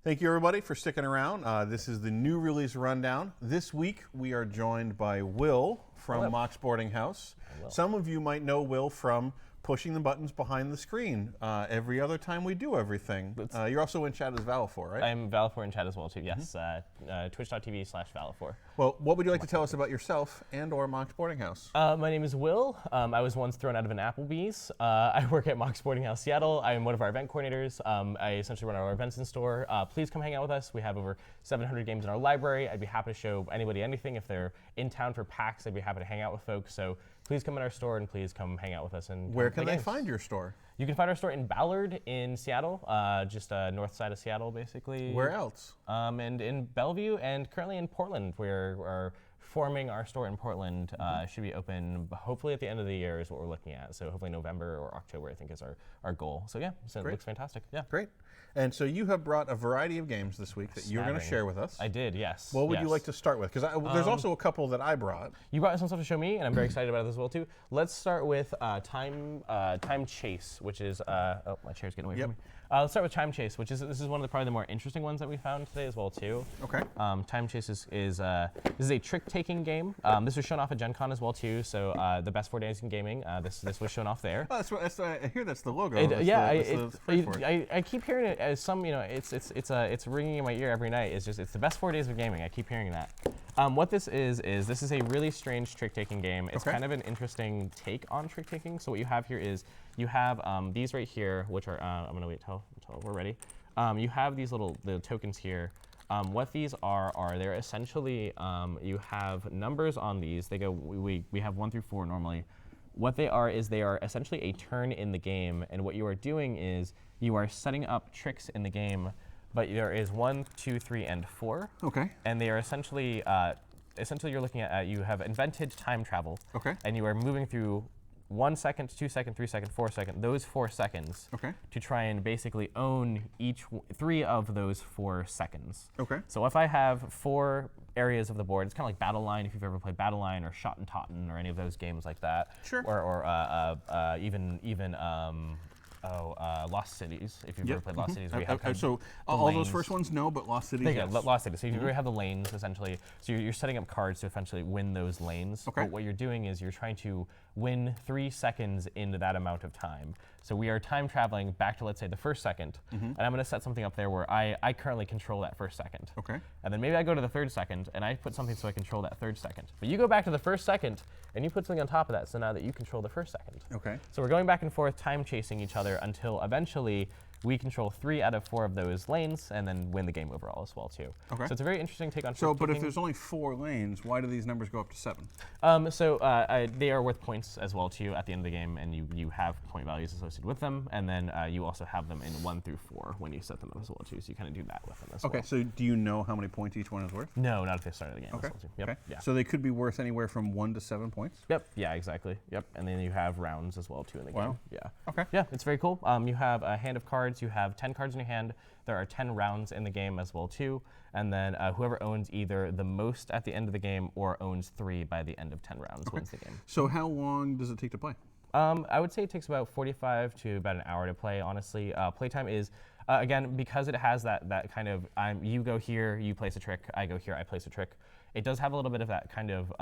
Thank you, everybody, for sticking around. This is the new release rundown. This week, we are joined by Will from Mox Boarding House. Some of you might know Will from pushing the buttons behind the screen every other time we do everything. You're also in chat as Val4, right? I'm Val4 in chat as well, too, yes. Twitch.tv/Val4. Well, what would you like to tell us about yourself and or Mox Boarding House? My name is Will. I was once thrown out of an Applebee's. I work at Mox Boarding House Seattle. I am one of our event coordinators. I essentially run our events in store. Please come hang out with us. We have over 700 games in our library. I'd be happy to show anybody anything. If they're in town for PAX, I'd be happy to hang out with folks. So please come in our store and please come hang out with us. And where can they find your store? You can find our store in Ballard in Seattle, just north side of Seattle, basically. Where else? And in Bellevue, and currently in Portland. We're forming our store in Portland. Should be open hopefully at the end of the year is what we're looking at. So hopefully November or October, I think, is our goal. So yeah, so it looks fantastic. Yeah. Great. And so you have brought a variety of games this week that you're going to share with us. I did, yes. What would you like to start with? Because there's also a couple that I brought. You brought some stuff to show me, and I'm very excited about it as well, too. Let's start with Time Chase, which is, oh, my chair's getting away from me. Let's start with Time Chase, which is one of the probably the more interesting ones that we found today as well, too. Okay. Time Chase is a trick-taking game. This was shown off at Gen Con as well, too, so the best 4 days in gaming, this was shown off there. Oh, I hear that's the logo. I keep hearing it as some, it's ringing in my ear every night. It's the best 4 days of gaming. I keep hearing that. What this is this is a really strange trick-taking game. It's kind of an interesting take on trick-taking. So what you have here is you have these right here, which are I'm gonna wait till we're ready. You have these little tokens here. What these are they're essentially you have numbers on these. They go we have 1 through 4 normally. What they are is they are essentially a turn in the game, and what you are doing is you are setting up tricks in the game. But there is 1, 2, 3, and 4. Okay. And they are essentially you're looking at you have invented time travel. Okay. And you are moving through 1 second, 2 second, 3 second, 4 second, those 4 seconds. Okay. To try and basically own 3 of those 4 seconds. Okay. So if I have 4 areas of the board, it's kind of like Battle Line if you've ever played Battle Line or Shot and Totten or any of those games like that. Sure. Or even Lost Cities, if you've ever played Lost Cities. So all those first ones, no, but Lost Cities, yes. Lost Cities. So you have the lanes, essentially. So you're setting up cards to essentially win those lanes. Okay. But what you're doing is you're trying to win 3 seconds into that amount of time. So we are time traveling back to, let's say, the first second. And I'm going to set something up there where I currently control that first second. Okay. And then maybe I go to the 3rd second, and I put something so I control that 3rd second. But you go back to the 1st second, and you put something on top of that, so now that you control the 1st second. Okay. So we're going back and forth, time chasing each other until eventually we control 3 out of 4 of those lanes and then win the game overall as well, too. Okay. So it's a very interesting take on but if there's only 4 lanes, why do these numbers go up to 7? They are worth points as well, too, at the end of the game, and you have point values associated with them, and then you also have them in 1 through 4 when you set them up as well, too, so you kind of do that with them as well. Okay, so do you know how many points each one is worth? No, not at the start of the game. Okay. As well, too. Yep. Okay. Yeah. So they could be worth anywhere from 1 to 7 points? Yep. Yeah, exactly. Yep. And then you have rounds as well, too, in the game. Yeah. Okay. Yeah, it's very cool. You have a hand of cards. You have 10 cards in your hand. There are 10 rounds in the game as well, too. And then whoever owns either the most at the end of the game or owns 3 by the end of 10 rounds wins the game. So how long does it take to play? I would say it takes about 45 to about an hour to play, honestly. Playtime is, again, because it has that kind of, you go here, you place a trick, I go here, I place a trick. It does have a little bit of that kind of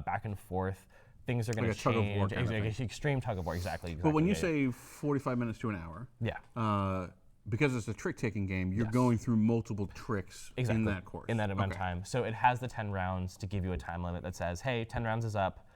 back and forth. Things are going to change. Tug of war kind of thing. Extreme tug of war, exactly. But when you say 45 minutes to an hour, because it's a trick-taking game, you're going through multiple tricks in that course. In that amount of time. So it has the 10 rounds to give you a time limit that says, hey, 10 rounds is up.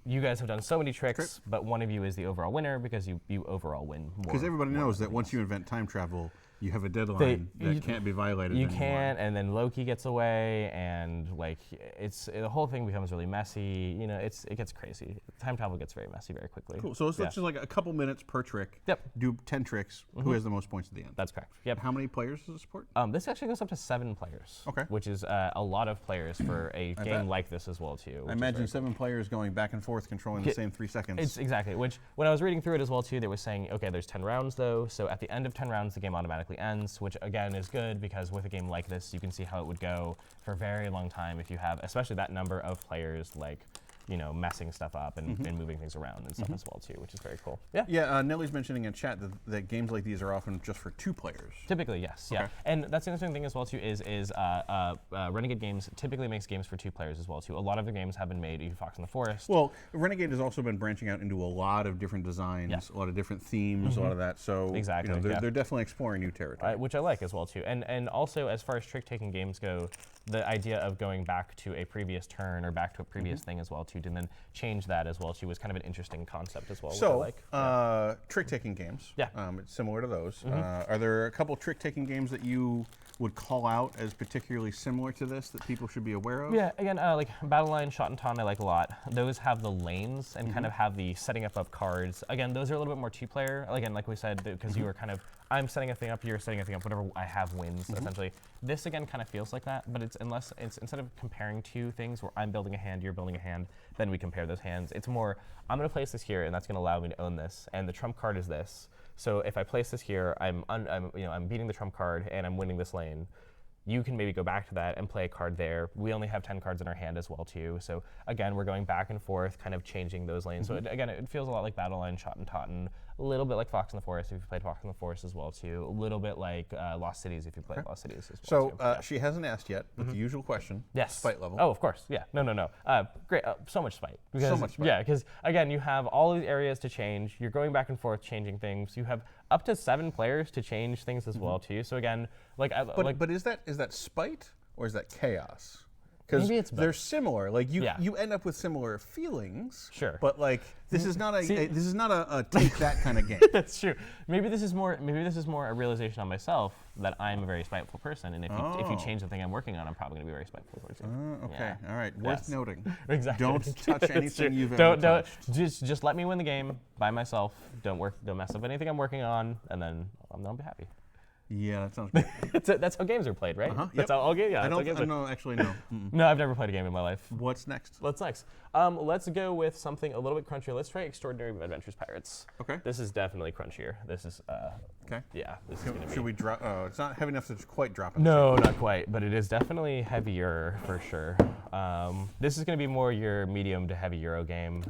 You guys have done so many tricks, but one of you is the overall winner because you overall win more. Because everybody knows that once you invent time travel, you have a deadline that can't be violated You anymore. can't, and then Loki gets away, and like the whole thing becomes really messy. It gets crazy. Time travel gets very messy very quickly. Cool. So it's just like a couple minutes per trick. Yep. Do 10 tricks. Who has the most points at the end? That's correct. Yep. How many players does it support? This actually goes up to 7 players. Okay. Which is a lot of players for a game like this as well, too. I imagine 7 players going back and forth, controlling the same 3 seconds. It's exactly. Which when I was reading through it as well, too, they were saying, okay, there's 10 rounds though. So at the end of 10 rounds, the game automatically ends, which again is good because with a game like this, you can see how it would go for a very long time if you have, especially that number of players like messing stuff up and moving things around and stuff as well too, which is very cool. Yeah. Yeah. Nelly's mentioning in chat that games like these are often just for 2 players. Typically, yes. Okay. Yeah. And that's the interesting thing as well too is Renegade Games typically makes games for 2 players as well too. A lot of the games have been made, even Fox in the Forest. Well, Renegade has also been branching out into a lot of different designs, a lot of different themes, a lot of that. So exactly, they're definitely exploring new territory. Which I like as well too. And also as far as trick-taking games go, the idea of going back to a previous turn or back to a previous thing as well too, and then change that as well too was kind of an interesting concept as well. So, which I like. trick-taking games. Yeah. It's similar to those. Are there a couple trick-taking games that you would call out as particularly similar to this that people should be aware of? Yeah, again, like Battle Line, Shot and Taunt I like a lot. Those have the lanes and kind of have the setting up of cards. Again, those are a little bit more 2-player. Again, like we said, because you were kind of, I'm setting a thing up, you're setting a thing up, whatever I have wins, essentially. This, again, kind of feels like that, but it's instead of comparing 2 things where I'm building a hand, you're building a hand, then we compare those hands. It's more, I'm going to place this here, and that's going to allow me to own this, and the trump card is this. So if I place this here, I'm beating the trump card, and I'm winning this lane. You can maybe go back to that and play a card there. We only have 10 cards in our hand as well too. So again, we're going back and forth, kind of changing those lanes. So again, it feels a lot like Battle Line, Shot and Taunt, a little bit like Fox in the Forest if you've played Fox in the Forest as well too. A little bit like Lost Cities if you played Lost Cities as well. So she hasn't asked yet, but the usual question. Yes. Spite level. Oh, of course. Yeah. No. Great. So much spite. Because, So much spite. Yeah, because again, you have all these areas to change. You're going back and forth changing things. You have up to 7 players to change things as well too. So again, But is that spite or is that chaos? Because they're similar. Like you end up with similar feelings. Sure. But like this is not a take that kind of game. That's true. Maybe this is more a realization on myself that I'm a very spiteful person, and if you change the thing I'm working on, I'm probably going to be very spiteful towards you. Okay. All right. Worth noting. Exactly. Don't touch anything you've ever touched. Just let me win the game by myself. Don't mess up anything I'm working on, and then I'll be happy. Yeah, that sounds great. That's how games are played, right? That's how all games. Yeah, I don't know. Actually, no. No, I've never played a game in my life. What's next? What's next? Let's go with something a little bit crunchier. Let's try Extraordinary Adventures Pirates. Okay. This is definitely crunchier. This is okay. Yeah, this is gonna be. Should we drop? Oh, it's not heavy enough to quite drop it. No, not quite, but it is definitely heavier for sure. This is going to be more your medium to heavy Euro game.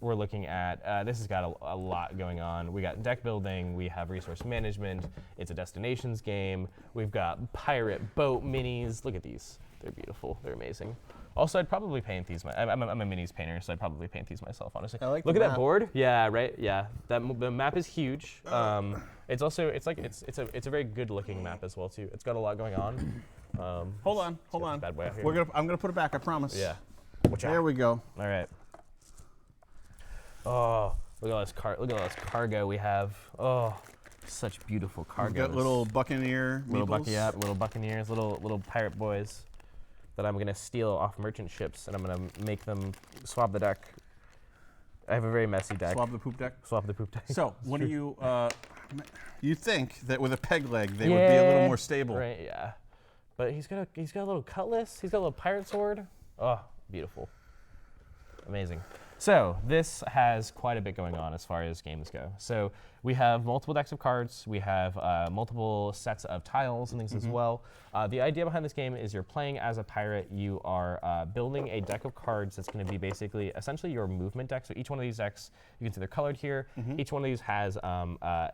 We're looking at. This has got a lot going on. We got deck building. We have resource management. It's a destinations game. We've got pirate boat minis. Look at these. They're beautiful. They're amazing. Also, I'd probably paint these. I'm a minis painter, so I'd probably paint these myself, honestly. I like Look the at map. that board. Yeah, right. Yeah, the map is huge. It's also it's a very good looking map as well too. It's got a lot going on. Hold on. Bad boy out here. I'm gonna put it back. I promise. Yeah. There we go. All right. Oh, look at all this cargo we have. Oh, such beautiful cargo. We've got little buccaneer. Little buccaneers, little pirate boys that I'm gonna steal off merchant ships, and I'm gonna make them swab the deck. I have a very messy deck. Swab the poop deck. Swab the poop deck. So, what do you? You think that with a peg leg they would be a little more stable? Right. Yeah. But he's got a little cutlass. He's got a little pirate sword. Oh, beautiful. Amazing. So this has quite a bit going on as far as games go. So we have multiple decks of cards. We have multiple sets of tiles and things as well. The idea behind this game is you're playing as a pirate. You are building a deck of cards that's going to be basically, essentially your movement deck. So each one of these decks, you can see they're colored here. Each one of these has,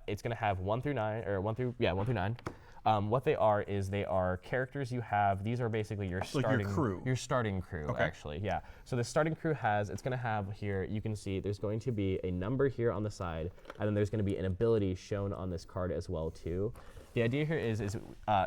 it's going to have 1 through 9. What they are is they are characters you have. These are basically your starting crew. Your starting crew, actually, yeah. So the starting crew it's going to have here, you can see there's going to be a number here on the side, and then there's going to be an ability shown on this card as well, too. The idea here is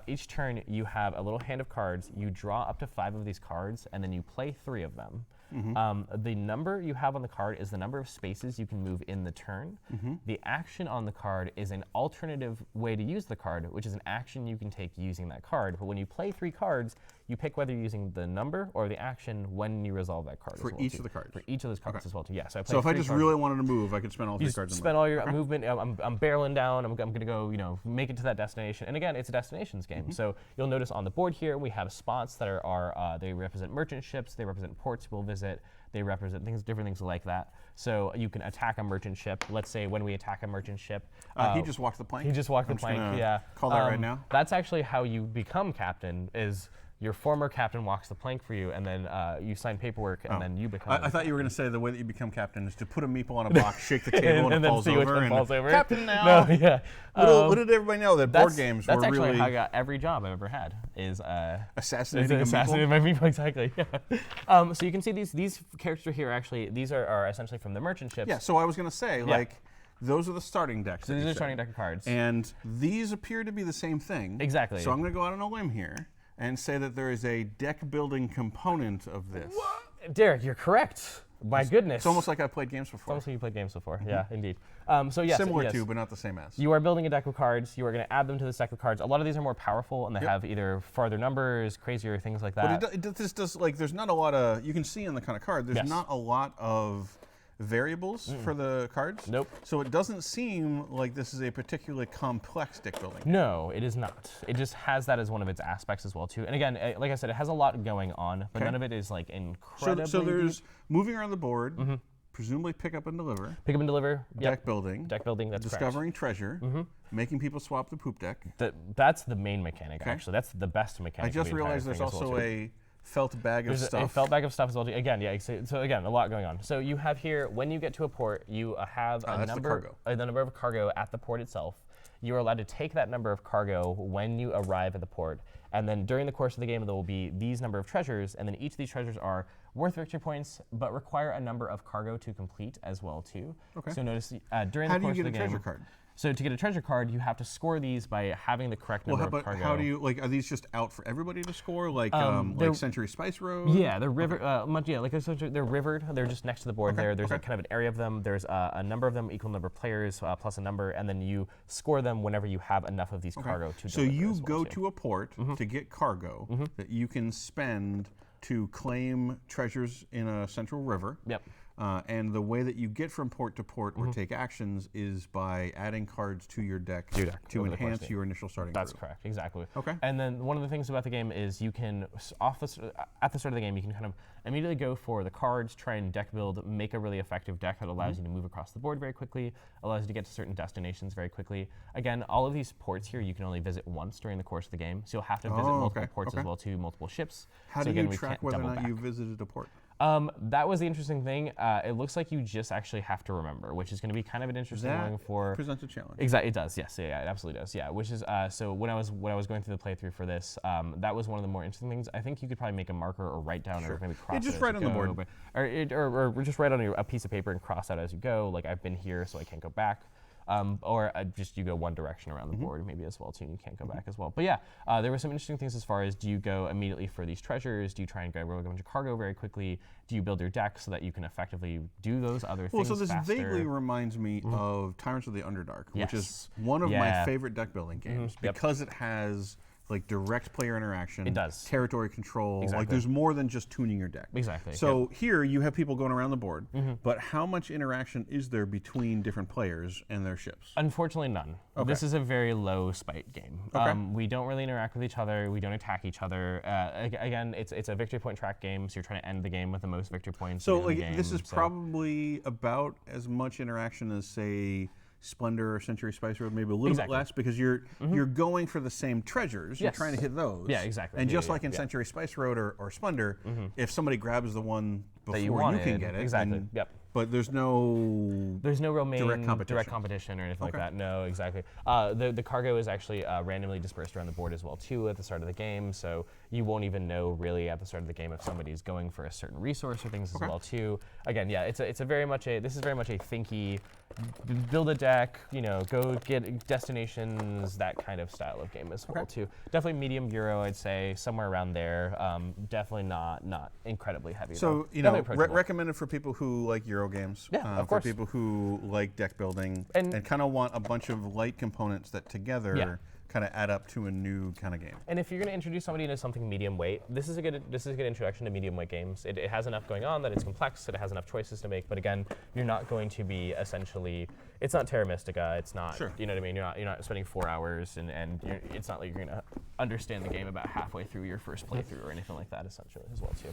each turn you have a little hand of cards. You draw up to 5 of these cards, and then you play 3 of them. The number you have on the card is the number of spaces you can move in the turn. The action on the card is an alternative way to use the card, which is an action you can take using that card. But when you play 3 cards, you pick whether you're using the number or the action when you resolve that card. For each of the cards? For each of those cards as well, too. Yeah. So if I just really wanted to move, I could spend all 3 cards. You spend all your movement. I'm barreling down. I'm going to go, make it to that destination. And again, it's a destinations game. So you'll notice on the board here we have spots that they represent merchant ships. They represent ports we'll visit. They represent different things like that. So you can attack a merchant ship. Let's say when we attack a merchant ship. He just walked the plank. He just walked the plank. Yeah. Call that right now. That's actually how you become captain. Is your former captain walks the plank for you, and then you sign paperwork, and then you become. I thought you were going to say the way that you become captain is to put a meeple on a box, shake the table, and it falls see over. Which one falls over. Captain now. No, yeah. Little did everybody know that board games were really. That's actually how I got every job I've ever had. Is assassinating my meeple. Exactly. Yeah. So you can see these characters here actually. These are essentially from the merchant ships. Yeah. So I was going to say like. Those are the starting decks. So these are the starting deck of cards. And these appear to be the same thing. Exactly. So I'm going to go out on a limb here and say that there is a deck building component of this. What? Derek, you're correct. My goodness. It's almost like I've played games before. It's almost like you played games before. Yeah, indeed. So yes, Similar to, but not the same as. You are building a deck of cards. You are going to add them to this deck of cards. A lot of these are more powerful, and they have either farther numbers, crazier things like that. But this does like there's not a lot of you can see in the kind of card. There's not a lot of variables for the cards. Nope. So it doesn't seem like this is a particularly complex deck building. No, it is not. It just has that as one of its aspects as well too. And again, like I said, it has a lot going on, but none of it is like incredibly. So there's moving around the board, presumably pick up and deliver. Pick up and deliver. Deck building. Deck building. That's discovering treasure. Making people swap the poop deck. That's the main mechanic. Actually, that's the best mechanic. I just realized there's also a felt bag of stuff. A felt bag of stuff as well. Again, yeah. So again, a lot going on. So you have here, when you get to a port, you have a number of cargo at the port itself. You are allowed to take that number of cargo when you arrive at the port, and then during the course of the game, there will be these number of treasures, and then each of these treasures are worth victory points, but require a number of cargo to complete as well too. Okay. So notice during the course of the game. How do you get a treasure card? So to get a treasure card, you have to score these by having the correct number of cargo. How do you are these just out for everybody to score, like Century Spice Road? Yeah, they're river. They're rivered. They're just next to the board there. There's a kind of an area of them. There's a number of them, equal number of players plus a number, and then you score them whenever you have enough of these cargo to. So you go to a port to get cargo that you can spend to claim treasures in a central river. Yep. And the way that you get from port to port or take actions is by adding cards to your deck to enhance your initial starting That's group. correct, exactly. Okay. And then one of the things about the game is you can, at the start of the game, you can kind of immediately go for the cards, try and deck build, make a really effective deck that allows you to move across the board very quickly, allows you to get to certain destinations very quickly. Again, all of these ports here you can only visit once during the course of the game, so you'll have to visit multiple ports as well too, multiple ships. How do you track whether or not you visited a port? That was the interesting thing. It looks like you just actually have to remember, which is going to be kind of an interesting one for. Presents a challenge. Exactly, it does. Yes, yeah, it absolutely does. Yeah, which is so when I was going through the playthrough for this, that was one of the more interesting things. I think you could probably make a marker or write down or maybe cross. Just write on the board, or just write on a piece of paper and cross out as you go. Like I've been here, so I can't go back. Or just you go one direction around the board maybe as well too, and you can't go back as well. But yeah, there were some interesting things as far as, do you go immediately for these treasures? Do you try and grab a bunch of cargo very quickly? Do you build your deck so that you can effectively do those other things so this faster? vaguely reminds me of Tyrants of the Underdark, which is one of my favorite deck building games because it has like direct player interaction. It does. Territory control. Exactly. Like there's more than just tuning your deck. Exactly. So here you have people going around the board, but how much interaction is there between different players and their ships? Unfortunately, none. Okay. This is a very low spite game. Okay. We don't really interact with each other. We don't attack each other. Again, it's a victory point track game, so you're trying to end the game with the most victory points. So like this is probably about as much interaction as, say, Splendor or Century Spice Road, maybe a little bit less, because you're going for the same treasures. You're trying to hit those. Yeah, exactly. And just like in Century Spice Road or Splendor, if somebody grabs the one before you can get it, exactly. But there's no real main direct competition or anything like that. No, exactly. The cargo is actually randomly dispersed around the board as well too at the start of the game, so you won't even know really at the start of the game if somebody's going for a certain resource or things as well too. Again, yeah, this is very much a thinky, build a deck, go get destinations, that kind of style of game as well too. Definitely medium Euro, I'd say, somewhere around there. Definitely not incredibly heavy. So recommended for people who like Euro games. Yeah, of course. For people who like deck building and kind of want a bunch of light components that together kind of add up to a new kind of game. And if you're going to introduce somebody into something medium weight, this is a good introduction to medium weight games. It has enough going on that it's complex. It has enough choices to make. But again, you're not going to be essentially. It's not Terra Mystica. It's not. You know what I mean? You're not spending 4 hours and it's not like you're going to understand the game about halfway through your first playthrough or anything like that. Essentially, as well too.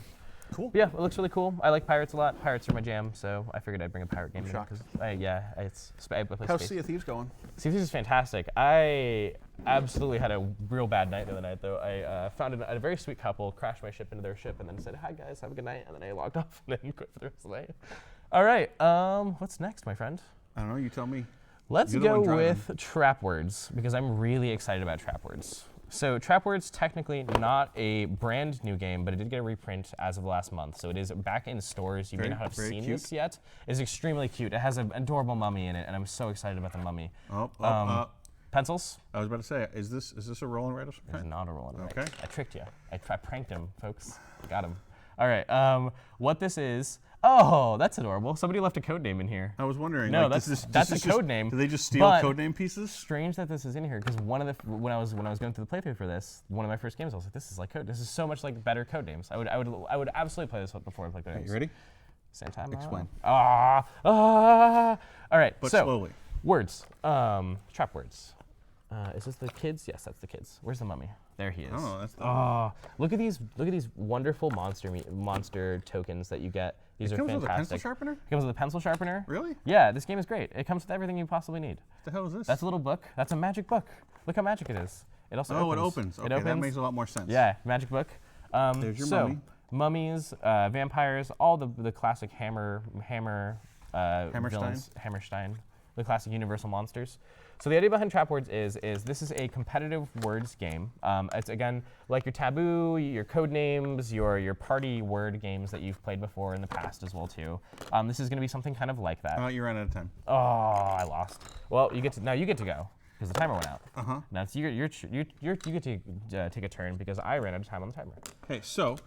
Cool. But yeah, it looks really cool. I like pirates a lot. Pirates are my jam, so I figured I'd bring a pirate game in. Shocked. I play How's Space. Sea of Thieves going? Sea of Thieves is fantastic. I absolutely had a real bad night the other night, though. I found a very sweet couple, crashed my ship into their ship, and then said, "Hi guys, have a good night," and then I logged off and then quit for the rest of the night. All right, what's next, my friend? I don't know. You tell me. Let's You're the go one driving. with Trapwords, because I'm really excited about Trapwords. So Trapwords, technically not a brand new game, but it did get a reprint as of last month. So it is back in stores. You may not have seen this yet. It's extremely cute. It has an adorable mummy in it, and I'm so excited about the mummy. Pencils? I was about to say, is this a roll and write of some It's kind? not a roll and write. Okay. I tricked you. I pranked him, folks. Got him. All right. What this is? Oh, that's adorable. Somebody left a code name in here. I was wondering. No, like, that's a code name. Do they just steal but code name pieces? Strange that this is in here, because when I was going through the playthrough for this, one of my first games, I was like, this is like code. This is so much like better code names. I would absolutely play this one before I played Okay, games. you ready? Same time. Explain. All right. But so slowly. words. Trap words. Is this the kids? Yes, that's the kids. Where's the mummy? There he is. Oh, that's the look at these wonderful monster tokens that you get. These are comes fantastic. with a pencil sharpener? It comes with a pencil sharpener. Really? Yeah, this game is great. It comes with everything you possibly need. What the hell is this? That's a little book. That's a magic book. Look how magic it is. It also opens. it opens. Okay, it opens. that makes a lot more sense. Yeah, magic book. There's your so, mummy. Mummies, vampires, all the classic hammer villains, Hammerstein, the classic universal monsters. So the idea behind Trapwords is this is a competitive words game. It's again like your Taboo, your code names, your party word games that you've played before in the past as well too. This is going to be something kind of like that. You ran out of time. Oh, I lost. Well, you get to go because the timer went out. Now it's you get to take a turn because I ran out of time on the timer. Okay, so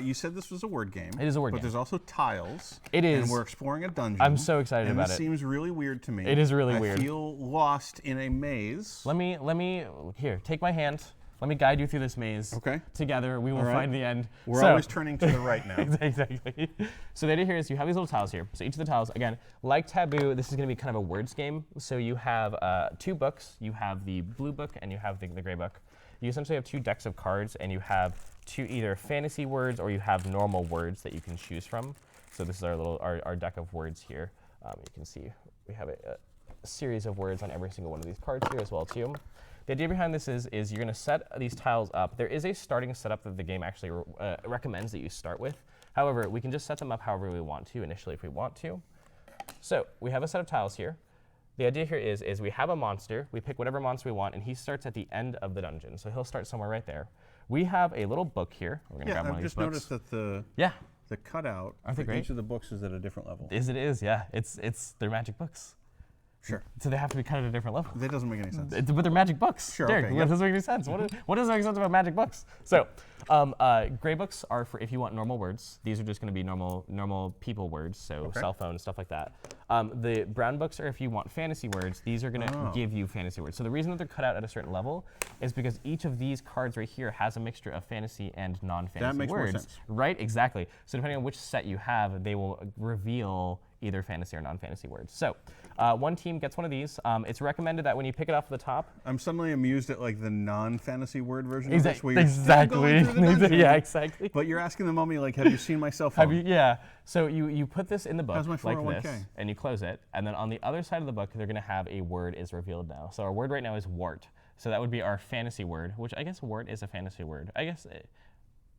you said this was a word game. It is a word but game. There's also tiles. It is. And we're exploring a dungeon. I'm so excited about this it. seems really weird to me. It is really weird. I feel lost in a maze. Let me here. Take my hand. Let me guide you through this maze. Okay. Together, we will find the end. We're always turning to the right now. Exactly. So the idea here is you have these little tiles here. So each of the tiles, again, like Taboo, this is going to be kind of a words game. So you have 2 books. You have the blue book and you have the gray book. You essentially have 2 decks of cards, and you have 2 either fantasy words or you have normal words that you can choose from. So this is our deck of words here. You can see we have a series of words on every single one of these cards here as well too. The idea behind this is you're going to set these tiles up. There is a starting setup that the game actually recommends that you start with. However, we can just set them up however we want to initially if we want to. So we have a set of tiles here. The idea here is we have a monster. We pick whatever monster we want, and he starts at the end of the dungeon. So he'll start somewhere right there. We have a little book here. We're going to grab one of these books. I've just noticed that the cutout for each of the books is at a different level. It is, yeah. They're magic books. Sure. So they have to be cut at a different level. That doesn't make any sense. But they're magic books. Sure, Derek, okay, what doesn't make any sense? What doesn't make sense about magic books? So, gray books are for if you want normal words. These are just going to be normal people words, so cell phone, stuff like that. The brown books are if you want fantasy words. These are going to give you fantasy words. So the reason that they're cut out at a certain level is because each of these cards right here has a mixture of fantasy and non-fantasy words. That makes more sense. Right, exactly. So depending on which set you have, they will reveal either fantasy or non-fantasy words. So one team gets one of these. It's recommended that when you pick it off the top. I'm suddenly amused at like the non-fantasy word version of this, where you're exactly. still going through the dungeon, Yeah, exactly. But you're asking the mummy, like, have you seen my cell phone? Yeah. So you put this in the book How's my like 401k? this, and you close it, and then on the other side of the book, they're going to have a word is revealed now. So our word right now is wart. So that would be our fantasy word, which I guess wart is a fantasy word. I guess,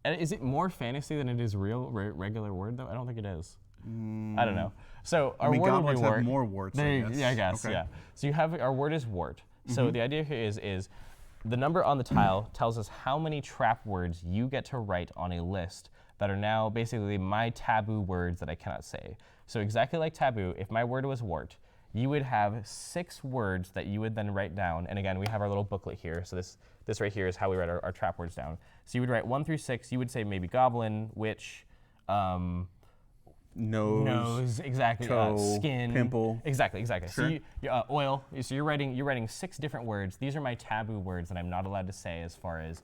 is it more fantasy than it is real regular word though? I don't think it is. I don't know. So our word would be wart. Have more warts. Yeah, I guess. Okay. Yeah. So you have our word is wart. So the idea here is the number on the tile tells us how many trap words you get to write on a list that are now basically my taboo words that I cannot say. So exactly like taboo, if my word was wart, you would have 6 words that you would then write down. And again, we have our little booklet here. So this right here is how we write our trap words down. So you would write 1 through 6. You would say maybe goblin, witch, nose, exactly. Toe, skin, pimple. Exactly. Sure. So oil. So you're writing 6 different words. These are my taboo words that I'm not allowed to say as far as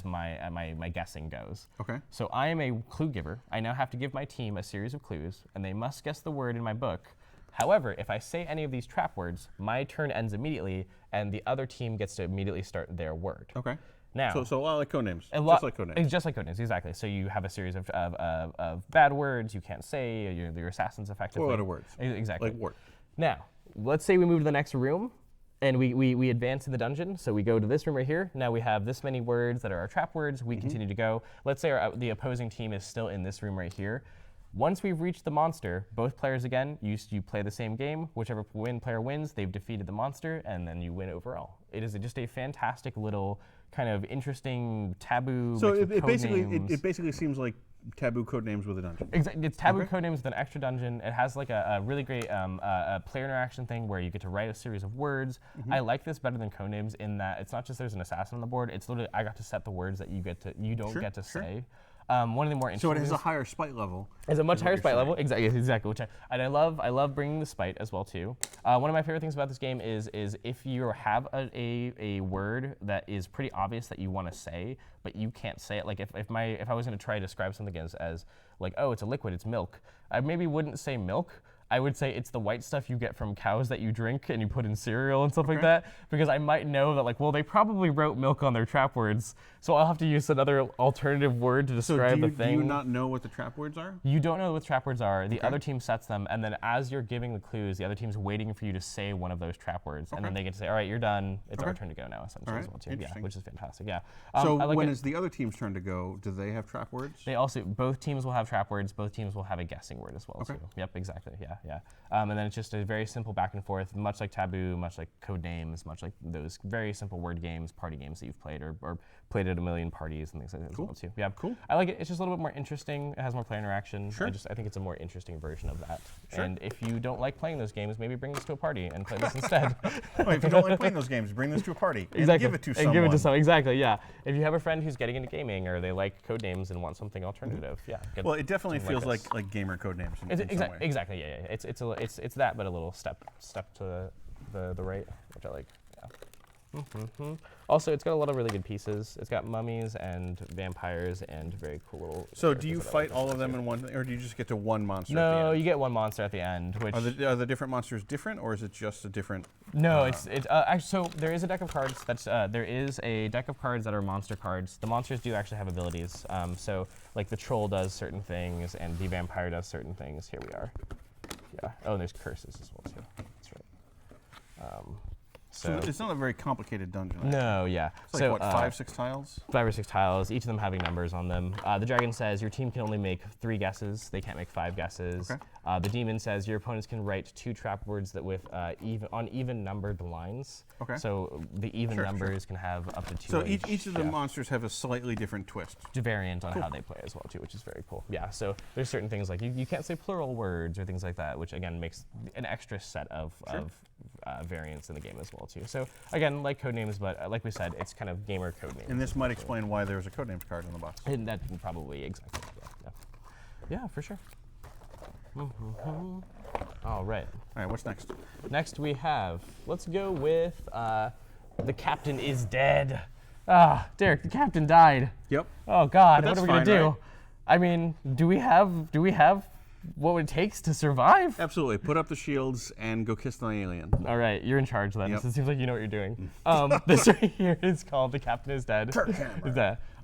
my guessing goes. Okay. So I am a clue giver. I now have to give my team a series of clues, and they must guess the word in my book. However, if I say any of these trap words, my turn ends immediately, and the other team gets to immediately start their word. Okay. Now, so a lot like Codenames. Just like Codenames. It's just like Codenames, exactly. So you have a series of bad words you can't say. You're assassins, effectively. 4 letter words. Exactly. Like wart. Now, let's say we move to the next room, and we advance in the dungeon. So we go to this room right here. Now we have this many words that are our trap words. We continue to go. Let's say the opposing team is still in this room right here. Once we've reached the monster, both players again, you play the same game. Whichever player wins, they've defeated the monster, and then you win overall. It is just a fantastic little kind of interesting taboo. So it basically seems like taboo Codenames with a dungeon. Exactly, it's taboo Codenames with an extra dungeon. It has like a really great player interaction thing where you get to write a series of words. I like this better than Codenames in that it's not just there's an assassin on the board. It's literally I got to set the words that you don't get to say. One of the more interesting. So it has a higher spite level. It's a much higher spite level, exactly. Which I love bringing the spite as well too. One of my favorite things about this game is if you have a word that is pretty obvious that you want to say, but you can't say it. Like if I was going to try to describe something as like, oh, it's a liquid, it's milk. I maybe wouldn't say milk. I would say it's the white stuff you get from cows that you drink and you put in cereal and stuff like that, because I might know that like, well, they probably wrote milk on their trap words, so I'll have to use another alternative word to describe the thing. Do you not know what the trap words are? You don't know what trap words are. The other team sets them, and then as you're giving the clues, the other team's waiting for you to say one of those trap words, and then they get to say, all right, you're done. It's our turn to go now, essentially, as well too. Yeah, which is fantastic. Yeah. So when it's the other team's turn to go, do they have trap words? They also, both teams will have trap words. Both teams will have a guessing word as well too. Yep, exactly. Yeah. And then it's just a very simple back and forth, much like Taboo, much like Codenames, much like those very simple word games, party games that you've played or played at a million parties and things like that as well too. Yeah, cool. I like it. It's just a little bit more interesting. It has more player interaction. Sure. I think it's a more interesting version of that. Sure. And if you don't like playing those games, maybe bring this to a party and play this instead. If you don't like playing those games, bring this to a party and give it to someone. And give it to someone. Exactly. Yeah. If you have a friend who's getting into gaming or they like Codenames and want something alternative, well, it definitely feels like gamer Codenames in some way. Exactly. Yeah. It's that, but a little step to the right, which I like. Yeah. Also, it's got a lot of really good pieces. It's got mummies and vampires and very cool little. So, do you fight all of them in one, or do you just get to one monster? No, at the end? you get one monster at the end. Which are the different monsters different, or is it just a different? No, actually, so there is a deck of cards. There is a deck of cards that are monster cards. The monsters do actually have abilities. So, like the troll does certain things, and the vampire does certain things. Here we are. Yeah. Oh, and there's curses as well too. That's right. So it's not a very complicated dungeon. No, yeah. It's like, what, 5, 6 tiles? 5 or 6 tiles, each of them having numbers on them. The dragon says your team can only make 3 guesses. They can't make 5 guesses. Okay. The demon says your opponents can write 2 trap words that with even numbered lines. Okay. So the even numbers can have up to 2. So each of the monsters have a slightly different twist. Variant on how they play as well too, which is very cool. Yeah. So there's certain things like you can't say plural words or things like that, which again makes an extra set of variants in the game as well too. So again, like Codenames, but like we said, it's kind of gamer Codenames. And this might explain why there's a Codenames card in the box. And that probably exactly. Yeah, for sure. All right. All right. What's next? Next we have. Let's go with the captain is dead. Ah, Derek, the captain died. Yep. Oh God, what are we gonna do? Right? I mean, do we have what it takes to survive? Absolutely. Put up the shields and go kiss the alien. All right, you're in charge then. Yep. It seems like you know what you're doing. This right here is called The Captain is Dead.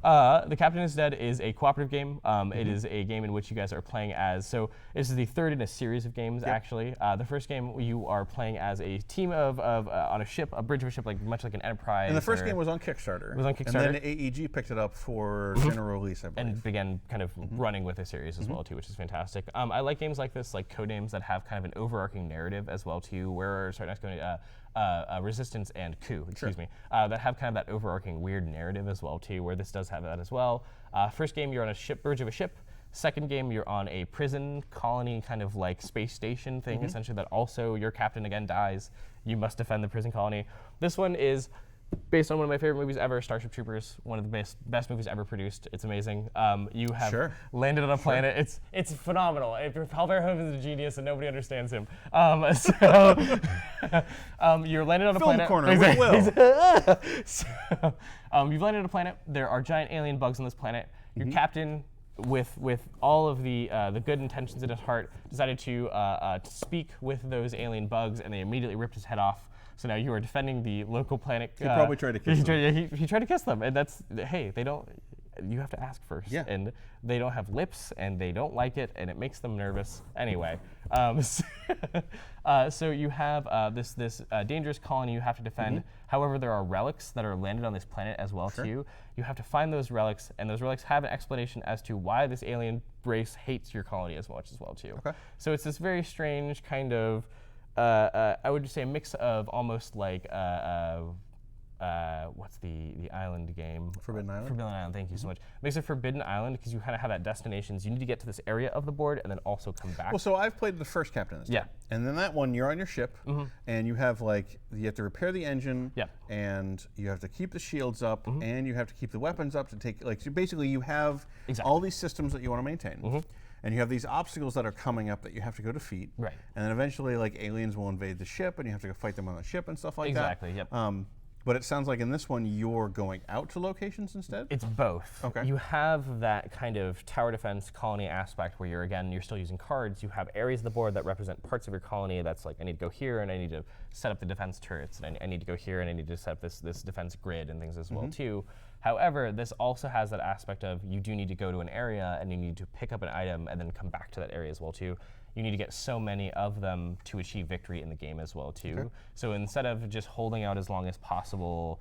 The Captain is Dead is a cooperative game. It is a game in which you guys are playing as, so this is the third in a series of games, actually. The first game, you are playing as a team of on a ship, a bridge of a ship, like much like an Enterprise. And the first game was on Kickstarter. It was on Kickstarter. And then AEG picked it up for general release, I believe. And began kind of running with the series as well, too, which is fantastic. I like games like this, like Codenames, that have kind of an overarching narrative as well, too, where, sorry, not going to, Resistance and Coup, excuse me, that have kind of that overarching weird narrative as well too, where this does have that as well. First game, you're on a ship, bridge of a ship. Second game, you're on a prison colony kind of like space station thing, essentially, that also your captain again dies. You must defend the prison colony. This one is based on one of my favorite movies ever, Starship Troopers, one of the best movies ever produced. It's amazing. You have landed on a planet. It's phenomenal. If Paul Verhoeven is a genius and nobody understands him. You're landed on a planet. Corner, Will. You've landed on a planet. There are giant alien bugs on this planet. Your captain, with all of the good intentions in his heart, decided to speak with those alien bugs, and they immediately ripped his head off. So now you are defending the local planet. He probably tried to kiss them. He tried to kiss them, and that's, hey, they don't, you have to ask first. Yeah. And they don't have lips, and they don't like it, and it makes them nervous. Anyway, so you have this dangerous colony you have to defend. However, there are relics that are landed on this planet as well too. You have to find those relics, and those relics have an explanation as to why this alien race hates your colony as much as well too. Okay. So it's this very strange kind of, I would just say a mix of almost like, what's the island game? Forbidden Island? Forbidden Island, thank you so much. Makes it Forbidden Island because you kind of have that destinations. You need to get to this area of the board and then also come back. Well, so I've played the first Captain of this game. And then that one, you're on your ship, and you have you have to repair the engine, and you have to keep the shields up, and you have to keep the weapons up to take, so basically you have all these systems that you want to maintain. And you have these obstacles that are coming up that you have to go defeat. Right. And then eventually, aliens will invade the ship, and you have to go fight them on the ship and stuff like that. Exactly, yep. But it sounds like in this one, you're going out to locations instead? It's both. Okay. You have that kind of tower defense colony aspect where you're still using cards. You have areas of the board that represent parts of your colony that's like, I need to go here and I need to set up the defense turrets, and I need to go here and I need to set up this defense grid and things as well too. However, this also has that aspect of you do need to go to an area and you need to pick up an item and then come back to that area as well too. You need to get so many of them to achieve victory in the game as well too. Okay. So instead of just holding out as long as possible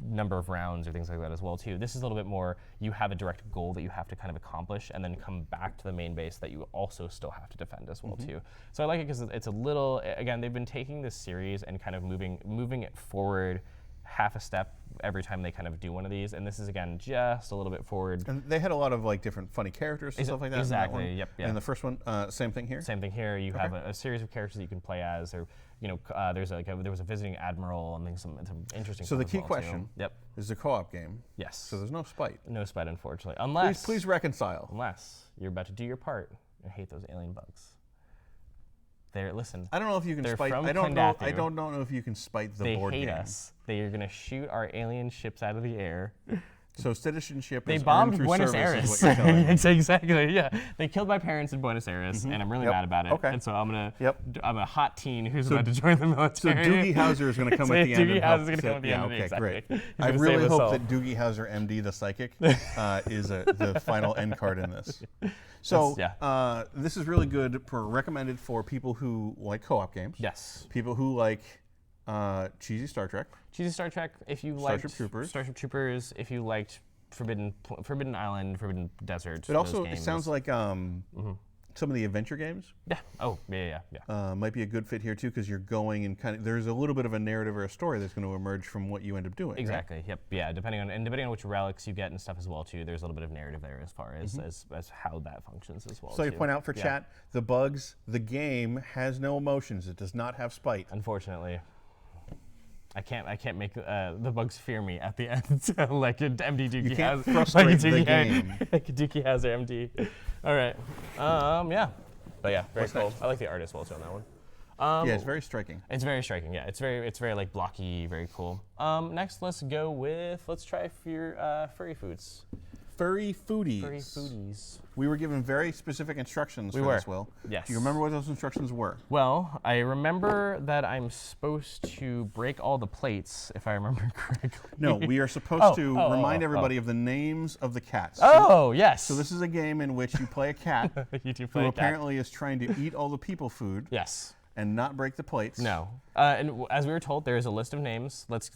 number of rounds or things like that as well too, this is a little bit more, you have a direct goal that you have to kind of accomplish and then come back to the main base that you also still have to defend as well too. So I like it because it's a little, again, they've been taking this series and kind of moving it forward half a step every time they kind of do one of these, and this is again just a little bit forward. And they had a lot of different funny characters and stuff like that. Exactly. In that one. Yep. And in the first one, same thing here. Same thing here. You have a series of characters that you can play as, or there was a visiting admiral and some interesting. So the stuff key as well question is a co-op game. Yes. So there's no spite. No spite, unfortunately, unless please reconcile. Unless you're about to do your part and hate those alien bugs. Listen. I don't know if you can spite. I don't know if you can spite the board game. They hate us. They are gonna shoot our alien ships out of the air. So citizenship they is bombed earned through Buenos service Aires. is what you're telling me. Exactly. Yeah. They killed my parents in Buenos Aires, and I'm really mad about it. Okay. And so I'm a hot teen who's about to join the So military. Doogie Howser is going to come at the end. Doogie Howser is going to come at the end. Okay, exactly. great. I really hope that Doogie Howser, MD, the psychic, is the final end card in this. So this is really good recommended for people who like co-op games. Yes. People who like cheesy Star Trek. Cheesy Star Trek. If you liked Starship Troopers. If you liked Forbidden Island, Forbidden Desert. It also sounds like some of the adventure games. Yeah. Oh, yeah. Might be a good fit here too, because you're going and there's a little bit of a narrative or a story that's going to emerge from what you end up doing. Exactly. Right? Yep. Yeah. Depending on which relics you get and stuff as well too, there's a little bit of narrative there as far as how that functions as well. So you point out for chat, the bugs. The game has no emotions. It does not have spite. Unfortunately. I can't make the bugs fear me at the end like an MD Dookie You can't has. frustrate the game. Like a Dookie has their MD. All right. Yeah. But yeah, very cool. Next? I like the artist also on that one. Yeah, it's very striking. It's very striking. Yeah, it's very like blocky, very cool. Next, let's try Furry Foods. Furry Foodies. Furry Foodies. We were given very specific instructions for this, Will. Yes. Do you remember what those instructions were? Well, I remember that I'm supposed to break all the plates, if I remember correctly. No, we are supposed to remind everybody of the names of the cats. Oh, yes. So this is a game in which you play a cat who apparently is trying to eat all the people food. Yes. And not break the plates. No. And as we were told, there is a list of names. Let's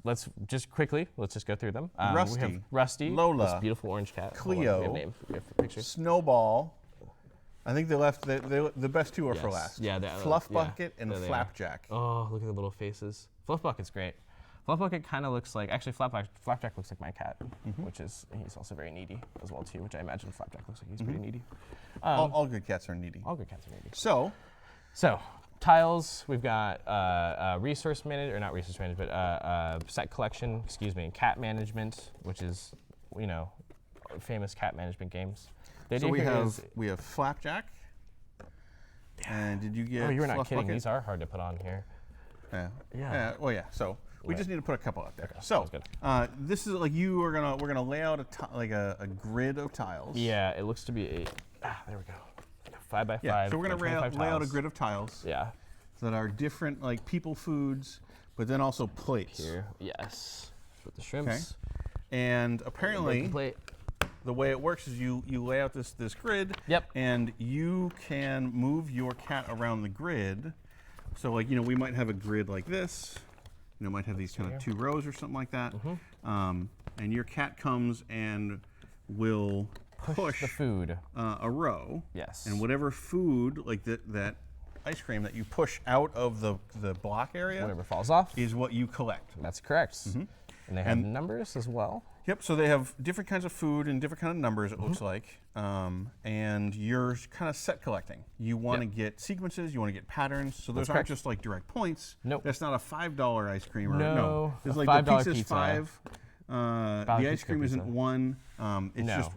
just go through them. Rusty. We have Rusty. Lola. This beautiful orange cat. Cleo. We have names. We have pictures. Snowball. I think they left the best two are for last. Yeah. Fluff Bucket and Flapjack. Oh, look at the little faces. Fluff Bucket's great. Fluff Bucket kind of looks like, actually Flapjack looks like my cat, which is, he's also very needy as well too, which I imagine Flapjack looks like he's pretty needy. All good cats are needy. All good cats are needy. So tiles, we've got resource management, or not resource management, but set collection, cat management, which is, famous cat management games. So we have Flapjack. And did you get Oh, you were not Fluff kidding. Bucket? These are hard to put on here. Yeah. Well, yeah. So we just need to put a couple out there. Okay, so sounds good. this is like we're gonna lay out a grid of tiles. Yeah, it looks to be there we go. 5 by 5. So we're gonna lay out a grid of tiles. Yeah. That are different, like people foods, but then also plates. Here, yes, with the shrimps. Okay. And apparently, Plate. the way it works is you lay out this grid. Yep. And you can move your cat around the grid. So like, you know, we might have a grid like this. You know, might have these kind of 2 rows or something like that. And your cat comes and will push the food. A row. Yes. And whatever food, like that ice cream that you push out of the block area, Whatever falls off is what you collect. That's correct. And they have numbers as well. Yep, so they have different kinds of food and different kind of numbers, it looks like. And you're kind of set collecting. You want to get sequences, you want to get patterns, so those aren't just like direct points. Nope. That's not a $5 ice cream. Or, no, it's a like $5 the pizza's pizza. 5. The ice cream isn't 1. It's just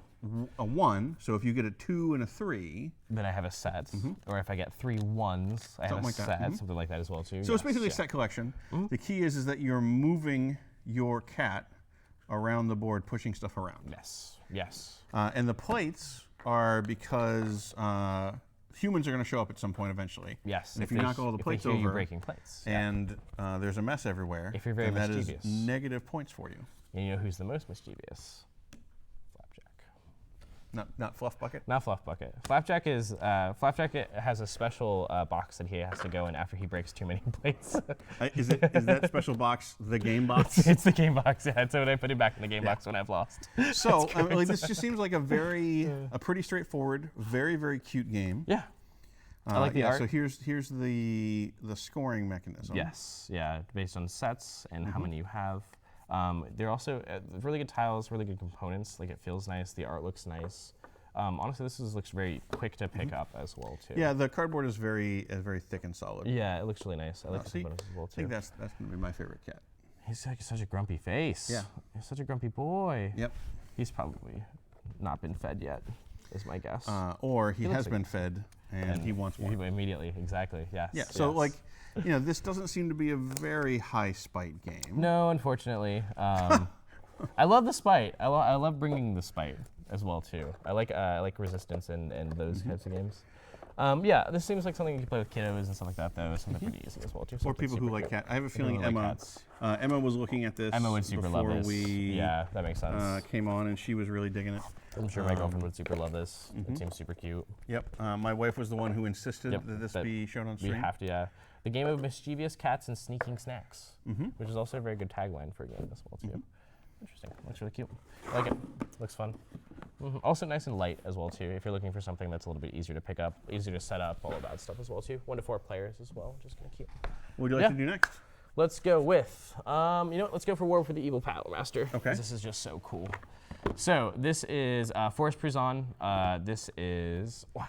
a 1, so if you get a 2 and a 3. Then I have a set. Or if I get 3 1s, I have a set, something like that as well too. So it's basically a set collection. The key is that you're moving your cat around the board, pushing stuff around. Yes, yes. And the plates are because humans are going to show up at some point eventually. Yes. And if you knock all the plates over, you're breaking plates. and there's a mess everywhere, If you're very then that mischievous. is negative points for you. And you know who's the most mischievous? Flapjack. Not Fluff Bucket? Not Fluff Bucket. Flapjack has a special box that he has to go in after he breaks too many plates. Is that special box the game box? It's the game box, yeah. So when I put it back in the game box when I've lost. So like, this just seems like a pretty straightforward, very, very cute game. Yeah. I like the art. So here's the scoring mechanism. Yes, yeah, based on sets and how many you have. They're also really good tiles, really good components. Like, it feels nice. The art looks nice. Honestly, looks very quick to pick up as well too. Yeah, the cardboard is very thick and solid. Yeah, it looks really nice. I like the components as well too. I think that's gonna be my favorite cat. He's like such a grumpy face. Yeah, he's such a grumpy boy. Yep. He's probably not been fed yet, is my guess. Or he has been fed and he wants more. Immediately, exactly. Yes. Yeah. So like, you know, this doesn't seem to be a very high spite game. No, unfortunately. I love the spite. I love bringing the spite as well too. I like resistance and those types of games. Yeah, this seems like something you can play with kiddos and stuff like that, though. Something pretty easy as well too. Or people who like cats. I have a feeling Emma was looking at this. Emma would super love before this. Yeah, that makes sense. came on, and she was really digging it. I'm sure my girlfriend would super love this. It seems super cute. Yep. My wife was the one who insisted that this be shown on stream. We have to, yeah. The game of mischievous cats and sneaking snacks, which is also a very good tagline for a game as well too. Interesting. Looks really cute. I like it. Looks fun. Also nice and light as well too. If you're looking for something that's a little bit easier to pick up, easier to set up, all of that stuff as well too. 1 to 4 players as well, which is kind of cute. What would you like to do next? Let's go with, you know what? Let's go for War for the Evil Power Master. Okay. This is just so cool. So this is Forest Prison. This is, wow.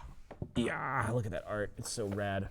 Yeah, look at that art. It's so rad.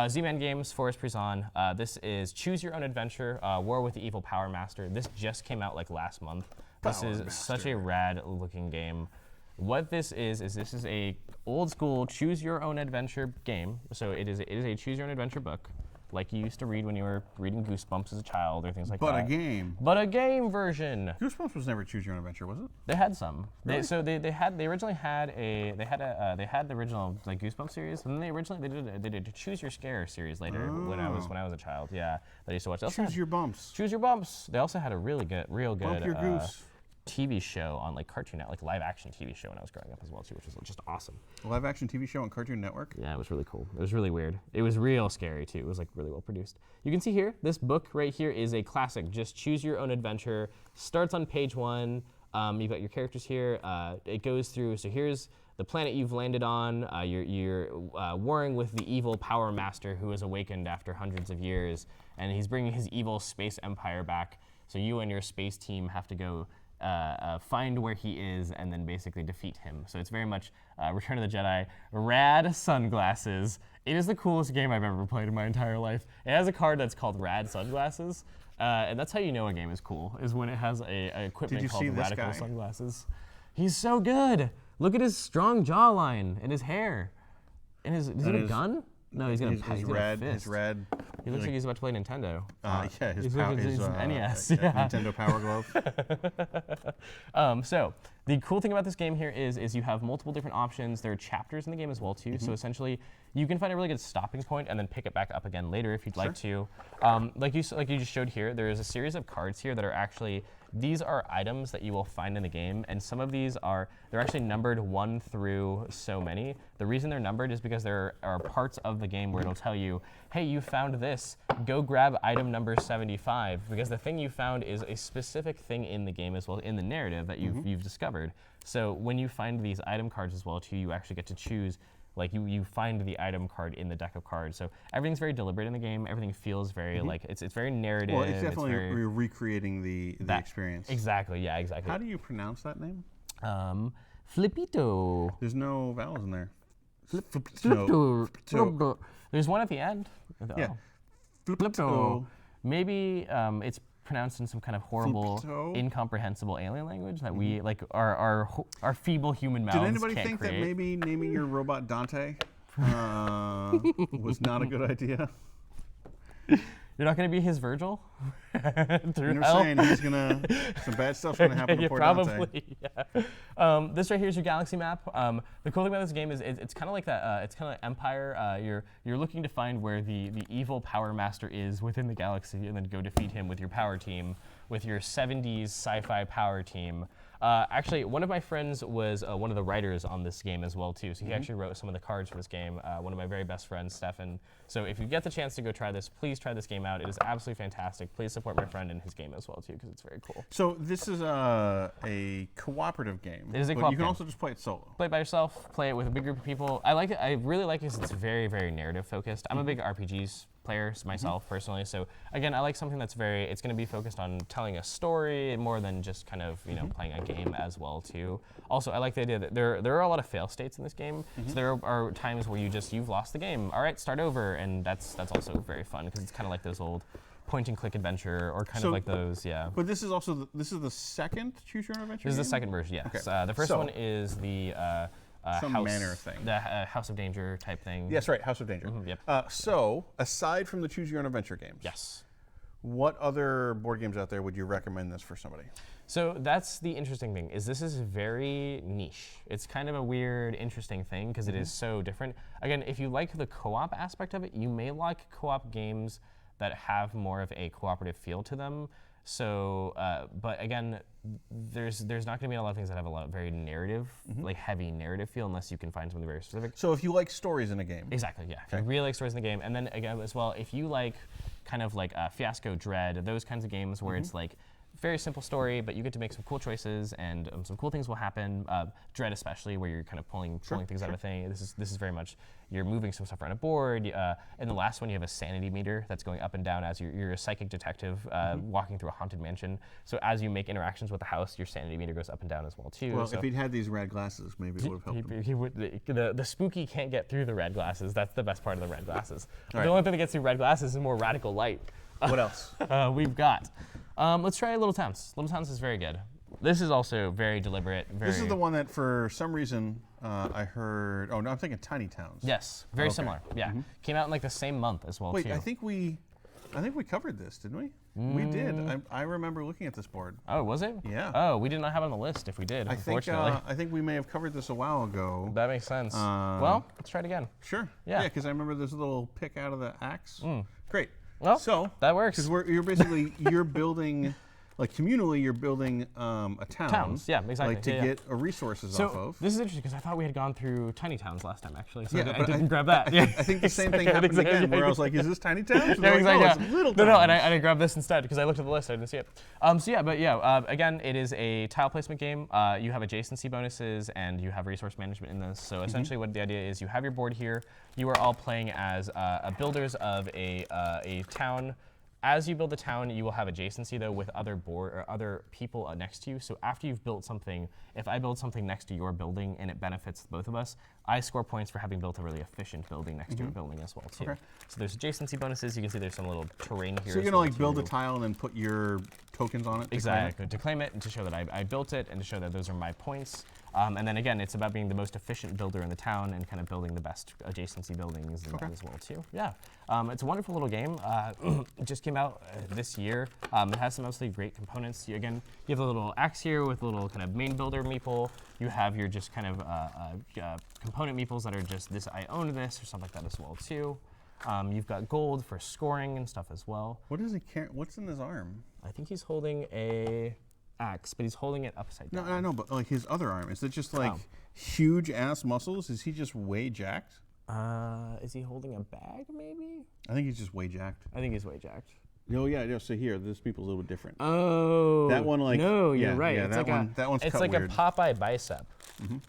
Z-Man Games, Forest Prison. This is Choose Your Own Adventure, War with the Evil Power Master. This just came out like last month. This is such a rad looking game. What this is this is a old school Choose Your Own Adventure game. So it is a Choose Your Own Adventure book, like you used to read when you were reading Goosebumps as a child or things like that. But a game. But a game version. Goosebumps was never Choose Your Own Adventure, was it? They had some. Really? They originally had the original like Goosebumps series, and then they did a Choose Your Scare series later when I was a child. Yeah, that I used to watch. Choose Your Bumps. Choose Your Bumps. They also had a real good Bump Your Goose. TV show on like Cartoon Network, like live action TV show when I was growing up as well too, which was just awesome. A live action TV show on Cartoon Network? Yeah, it was really cool. It was really weird. It was real scary too. It was like really well produced. You can see here, this book right here is a classic. Just Choose Your Own Adventure. Starts on page 1. You've got your characters here. It goes through, so here's the planet you've landed on. You're warring with the evil Power Master who has awakened after hundreds of years, and he's bringing his evil space empire back. So you and your space team have to go find where he is and then basically defeat him. So it's very much Return of the Jedi, rad sunglasses. It is the coolest game I've ever played in my entire life. It has a card that's called Rad Sunglasses, and that's how you know a game is cool, is when it has a equipment called Radical Sunglasses. He's so good. Look at his strong jawline and his hair. And is it a gun? No, he's gonna his rad. He looks like he's about to play Nintendo. His NES. Nintendo Power Glove. So The cool thing about this game here is you have multiple different options. There are chapters in the game as well too. So essentially, you can find a really good stopping point and then pick it back up again later if you'd like to. Like you just showed here, there is a series of cards here that are actually, these are items that you will find in the game, and some of these they're actually numbered 1 through so many. The reason they're numbered is because there are parts of the game where it'll tell you, hey, you found this, go grab item number 75, because the thing you found is a specific thing in the game as well, in the narrative that you've discovered. So when you find these item cards as well too, you actually get to choose, like you find the item card in the deck of cards. So everything's very deliberate in the game. Everything feels very like, it's very narrative. Well, it's definitely recreating the experience. Exactly, yeah, exactly. How do you pronounce that name? Flippito. There's no vowels in there. Flipito. There's one at the end. Yeah. Flipito. Maybe it's pronounced in some kind of horrible, incomprehensible alien language that we, like, our feeble human mouths can't create. Did anybody think that maybe naming your robot Dante was not a good idea? You're not going to be his Virgil? You're saying he's going to, some bad stuff's going to happen to poor probably, Dante. Yeah. This right here is your galaxy map. The cool thing about this game is it's kind of like that, it's kind of like Empire. You're looking to find where the evil power master is within the galaxy and then go defeat him with your power team, with your 70s sci-fi power team. Actually, one of my friends was one of the writers on this game as well too. So he actually wrote some of the cards for this game. One of my very best friends, Stefan. So if you get the chance to go try this, please try this game out. It is absolutely fantastic. Please support my friend in his game as well too, because it's very cool. So this is a cooperative game. It is a but co-op you can game. also just play it solo. Play it by yourself. Play it with a big group of people. I like it. I really like it because it's very, very narrative focused. I'm a big RPGs player myself personally. So again, I like something that's it's going to be focused on telling a story more than just kind of playing a game as well too. Also, I like the idea that there are a lot of fail states in this game. So there are times where you've lost the game. All right, start over, and that's also very fun because it's kind of like those old point and click adventure or kind of like those, yeah. But this is also the second choose your own adventure. This is game? the second version, yes. Okay. The first one is the some house, manor thing. The House of Danger type thing. Yes, right, House of Danger. Yep. So, aside from the choose your own adventure games, yes, what other board games out there would you recommend this for somebody? So that's the interesting thing, is this is very niche. It's kind of a weird, interesting thing because it is so different. Again, if you like the co-op aspect of it, you may like co-op games that have more of a cooperative feel to them. So, but again, there's not going to be a lot of things that have a lot of very narrative, like heavy narrative feel, unless you can find something very specific. So if you like stories in a game. Exactly, yeah. If you really like stories in the game, and then again as well, if you like kind of like Fiasco, Dread, those kinds of games where it's like very simple story, but you get to make some cool choices and some cool things will happen. Dread especially, where you're kind of pulling things out of a thing. This is very much, you're moving some stuff around a board. In the last one, you have a sanity meter that's going up and down as you're a psychic detective walking through a haunted mansion. So as you make interactions with the house, your sanity meter goes up and down as well too. Well, so if he'd had these red glasses, maybe it would have helped him. He would, the spooky can't get through the red glasses. That's the best part of the red glasses. The only thing that gets through red glasses is more radical light. What else? We've got. Let's try Little Towns. Little Towns is very good. This is also very deliberate. This is the one that, for some reason, I heard. Oh no, I'm thinking Tiny Towns. Yes, very similar. Yeah, came out in like the same month as well. Wait, too. I think we covered this, didn't we? We did. I remember looking at this board. Oh, was it? Yeah. Oh, we did not have it on the list. If we did, unfortunately. I think we may have covered this a while ago. That makes sense. Well, let's try it again. Sure. Yeah. Yeah, because I remember there's a little pick out of the axe. Great. Well, so that works. Because you're basically you're building. Like communally, you're building a town. Towns, yeah, exactly. Like to get resources off of. This is interesting because I thought we had gone through Tiny Towns last time, actually. So yeah, I didn't grab that. I think the same thing happened again, where I was like, "Is this Tiny Towns?" No, exactly. It's Little No, Towns. and I grabbed this instead because I looked at the list, I didn't see it. Again, it is a tile placement game. You have adjacency bonuses and you have resource management in this. So essentially, what the idea is, you have your board here. You are all playing as builders of a town. As you build the town, you will have adjacency though with other people next to you. So after you've built something, if I build something next to your building and it benefits both of us, I score points for having built a really efficient building next to your building as well too. Okay. So there's adjacency bonuses. You can see there's some little terrain here. So you're gonna like build a tile and then put your tokens on it. Exactly, to claim it and to show that I built it and to show that those are my points. And then again, it's about being the most efficient builder in the town and kind of building the best adjacency buildings and that as well too. Yeah, it's a wonderful little game. It just came out this year. It has some absolutely great components. You have a little axe here with a little kind of main builder meeple. You have your just kind of component meeples that are just this, I own this, or stuff like that as well too. You've got gold for scoring and stuff as well. What does he carry? What's in his arm? I think he's holding a axe, but he's holding it upside down. No, I know, but like his other arm, is it just like huge ass muscles? Is he just way jacked? Is he holding a bag maybe? I think he's just way jacked. I think he's way jacked. Oh yeah. So here, this people's a little bit different. Oh. That one, like no, you're right. Yeah, it's that like one. That one's it's cut like weird. a Popeye bicep,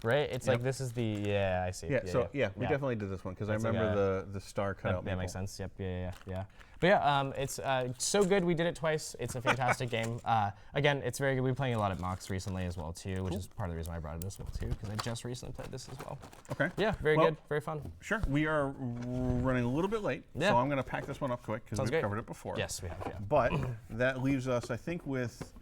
right? It's like this is the I see. Yeah. We definitely did this one because I remember the star cut out. That makes sense. Yep. Yeah. But yeah, it's so good. We did it twice. It's a fantastic game. Again, it's very good. We've been playing a lot at Mox recently as well too, which is part of the reason why I brought it as well too, because I just recently played this as well. Okay. Yeah, very good, very fun. Sure. We are running a little bit late, so I'm going to pack this one up quick because we've covered it before. Yes, we have. Yeah. But that leaves us, I think, with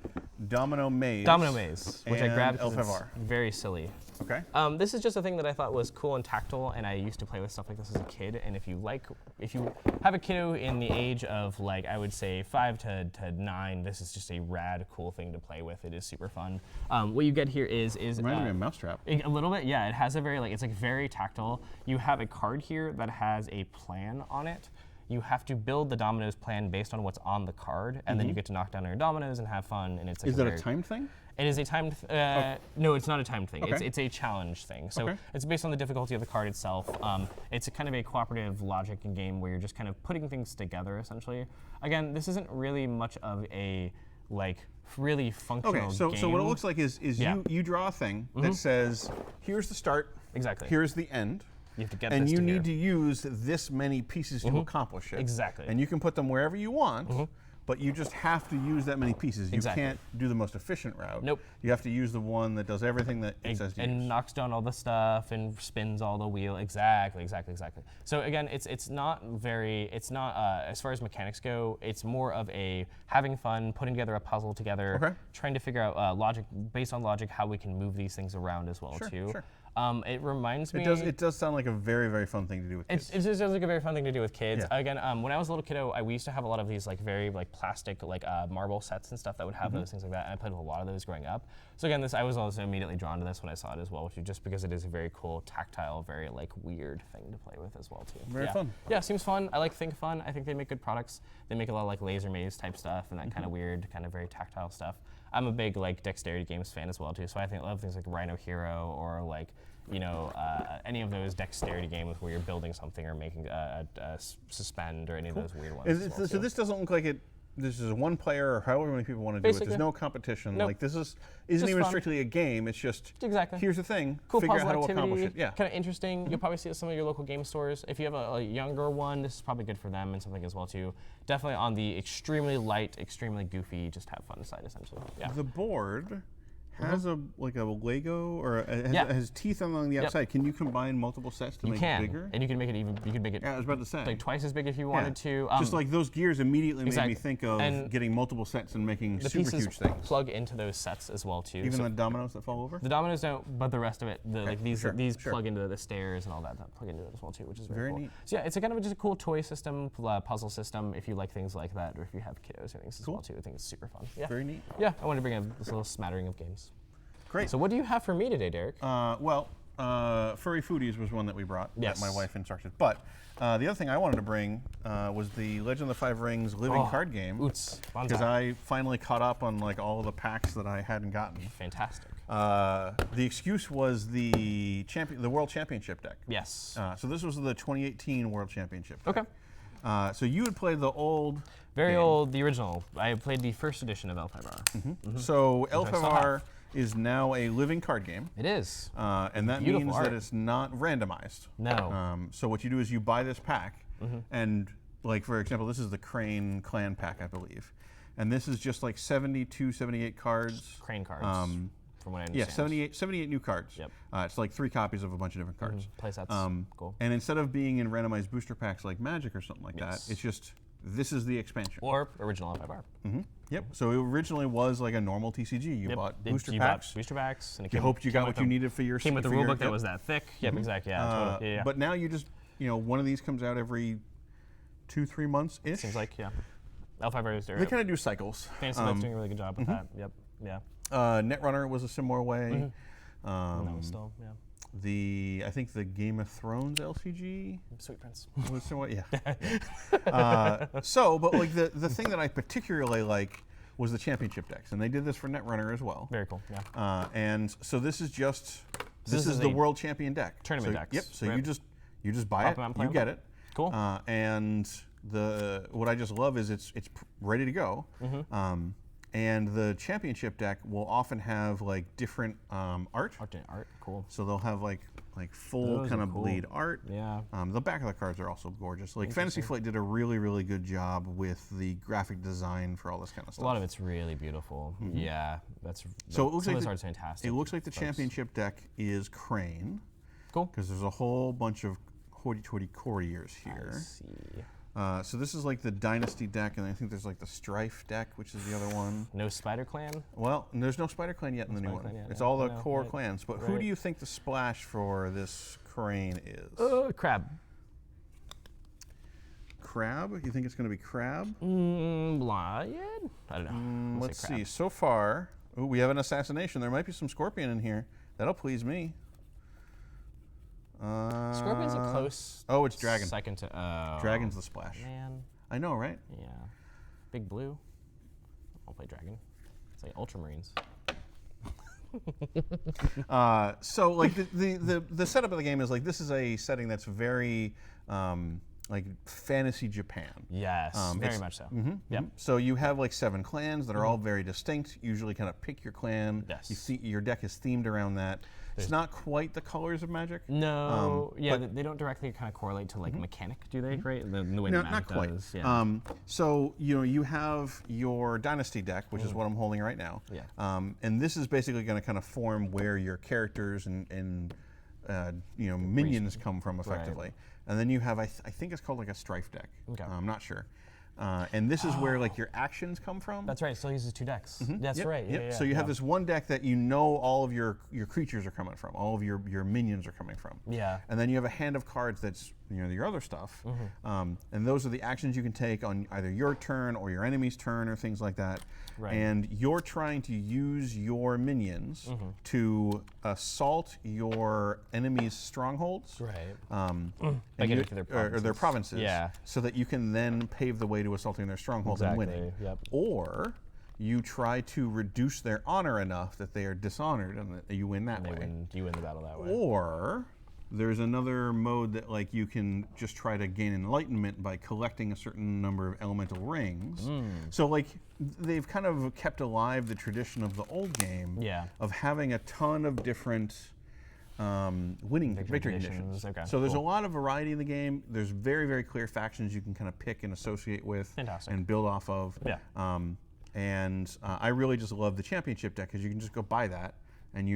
Domino Maze. Domino Maze, which I grabbed because it's L5R. very silly. Okay. This is just a thing that I thought was cool and tactile, and I used to play with stuff like this as a kid. And if you have a kiddo in the age of like, I would say 5 to 9, this is just a rad, cool thing to play with. It is super fun. What you get here is reminds me of a mousetrap. A little bit, yeah. It has a very it's like very tactile. You have a card here that has a plan on it. You have to build the dominoes plan based on what's on the card, and then you get to knock down your dominoes and have fun. And it's like is that a timed thing? It is a timed. No, it's not a timed thing. Okay. It's a challenge thing. So it's based on the difficulty of the card itself. It's a kind of a cooperative logic game where you're just kind of putting things together essentially. Again, this isn't really much of a really functional game. So what it looks like is you draw a thing that says, here's the start. Exactly. Here's the end. You have to get and this you to need here. to use this many pieces to accomplish it. Exactly. And you can put them wherever you want, but you just have to use that many pieces. Exactly. You can't do the most efficient route. Nope. You have to use the one that does everything that it says to use. And knocks down all the stuff and spins all the wheel. Exactly. So again, it's not as far as mechanics go, it's more of a having fun, putting together a puzzle together, trying to figure out logic, based on logic, how we can move these things around as well too. Sure. It reminds me. It does sound like a very, very fun thing to do with kids. It just sounds like a very fun thing to do with kids. Yeah. Again, when I was a little kiddo, we used to have a lot of these very plastic marble sets and stuff that would have those things like that, and I played with a lot of those growing up. So again, I was also immediately drawn to this when I saw it as well, just because it is a very cool, tactile, very weird thing to play with as well too. Very fun. Yeah, seems fun. I think fun. I think they make good products. They make a lot of laser maze type stuff and that kind of weird, kind of very tactile stuff. I'm a big dexterity games fan as well too, so I love things like Rhino Hero or any of those dexterity games where you're building something or making a suspend or any of those weird ones. So this doesn't look like it. This is one player or however many people want to do it. There's no competition. Nope. This isn't even strictly a game. It's just here's the thing. Cool figure out puzzle how to activity, accomplish it. Yeah. Kind of interesting. You'll probably see it at some of your local game stores. If you have a younger one, this is probably good for them and something as well too. Definitely on the extremely light, extremely goofy, just have fun side essentially. Yeah. The board has a Lego or has teeth along the outside. Can you combine multiple sets to make it bigger? And you can make it Yeah, I was about to say. twice as big if you wanted to. Just those gears immediately made me think of getting multiple sets and making the super pieces huge things. Plug into those sets as well too. Even the dominoes that fall over? The dominoes don't, but the rest of it, these plug into the stairs and all that plug into it as well too, which is very cool. Neat. So yeah, it's a kind of just a cool toy system, puzzle system if you like things like that, or if you have kiddos or things as well too. I think it's super fun. Yeah. Very neat. Yeah, I wanted to bring in this little smattering of games. Great. So what do you have for me today, Derek? Furry Foodies was one that we brought that my wife instructed. But the other thing I wanted to bring was the Legend of the Five Rings living card game. Because I finally caught up on all of the packs that I hadn't gotten. Fantastic. The excuse was the World Championship deck. Yes. So this was the 2018 World Championship deck. Okay. So you had played the old old, the original. I played the first edition of L5R. So L5R is now a living card game. It is. And that means that it's not randomized. No. So what you do is you buy this pack, and for example, this is the Crane Clan pack, I believe. And this is just 72, 78 cards. Crane cards, from what I understand. Yeah, 78 new cards. Yep. It's 3 copies of a bunch of different cards. Play sets. Cool. And instead of being in randomized booster packs like Magic or something like that, it's just this is the expansion. Or original L5R. Yep. So it originally was like a normal TCG. You bought booster packs. Booster packs, and you hoped you got what you needed for your. Came with a rulebook that was that thick. Yep, exactly. Yeah, totally. Yeah. But now you just, one of these comes out every 2-3 months ish. Seems like L5R is They kind of do cycles. Fantasy Light's doing a really good job with that. Yep. Yeah. Netrunner was a similar way. That was still I think the Game of Thrones LCG Sweet Prince was similar. Yeah. But like the thing that I particularly like was the championship decks, and they did this for Netrunner as well. Very cool. Yeah. And so this is the world champion deck. Tournament decks. Yep. So you just buy it, you get it. Cool. And what I just love is it's ready to go. And the championship deck will often have like different art. Art, cool. So they'll have like full kind of bleed art. Yeah. The back of the cards are also gorgeous. Like Fantasy Flight did a really, really good job with the graphic design for all this kind of stuff. A lot of it's really beautiful. Yeah, so it looks like art's fantastic. It looks like the championship deck is Crane. Cool. Because there's a whole bunch of hoity-toity courtiers here. I see. So this is like the Dynasty deck, and I think there's like the Strife deck, which is the other one. No Spider Clan? Well, there's no Spider Clan yet in the new one. It's all the core clans. But who do you think the splash for this Crane is? Crab. Crab? You think it's going to be Crab? Lion? I don't know. Let's see. So far, we have an assassination. There might be some Scorpion in here. That'll please me. Scorpion's a close. Oh, it's Dragon. Second to. Dragon's the splash. Man. I know, right? Yeah. Big Blue. I'll play Dragon. It's like Ultramarines. So like the setup of the game is like this is a setting that's very like fantasy Japan. Yes, very much so. Yep. So you have like 7 clans that are all very distinct. Usually, kind of pick your clan. Yes. You see your deck is themed around that. It's not quite the colors of Magic. No. They don't directly kind of correlate to like mechanic, do they? Right? The way that Magic not quite. does. Yeah. So you have your Dynasty deck, which is what I'm holding right now. Yeah. And this is basically going to kind of form where your characters and minions come from effectively. Right. And then you have I think it's called like a Strife deck. Okay. I'm not sure. And this is where like your actions come from. That's right. It still uses 2 decks. That's right. Yep. Yeah, So you have this one deck that all of your creatures are coming from, all of your minions are coming from. Yeah. And then you have a hand of cards that's your other stuff. And those are the actions you can take on either your turn or your enemy's turn or things like that. Right. And you're trying to use your minions to assault your enemy's strongholds. Right. Or their provinces. Yeah. So that you can then pave the way to assaulting their strongholds and winning. Yep. Or you try to reduce their honor enough that they are dishonored and that you win that way. You win the battle that way. Or there's another mode that like you can just try to gain enlightenment by collecting a certain number of elemental rings. So like they've kind of kept alive the tradition of the old game of having a ton of different victory conditions. Okay, so there's a lot of variety in the game. There's very, very clear factions you can kind of pick and associate with and build off of. Yeah. I really just love the championship deck because you can just go buy that and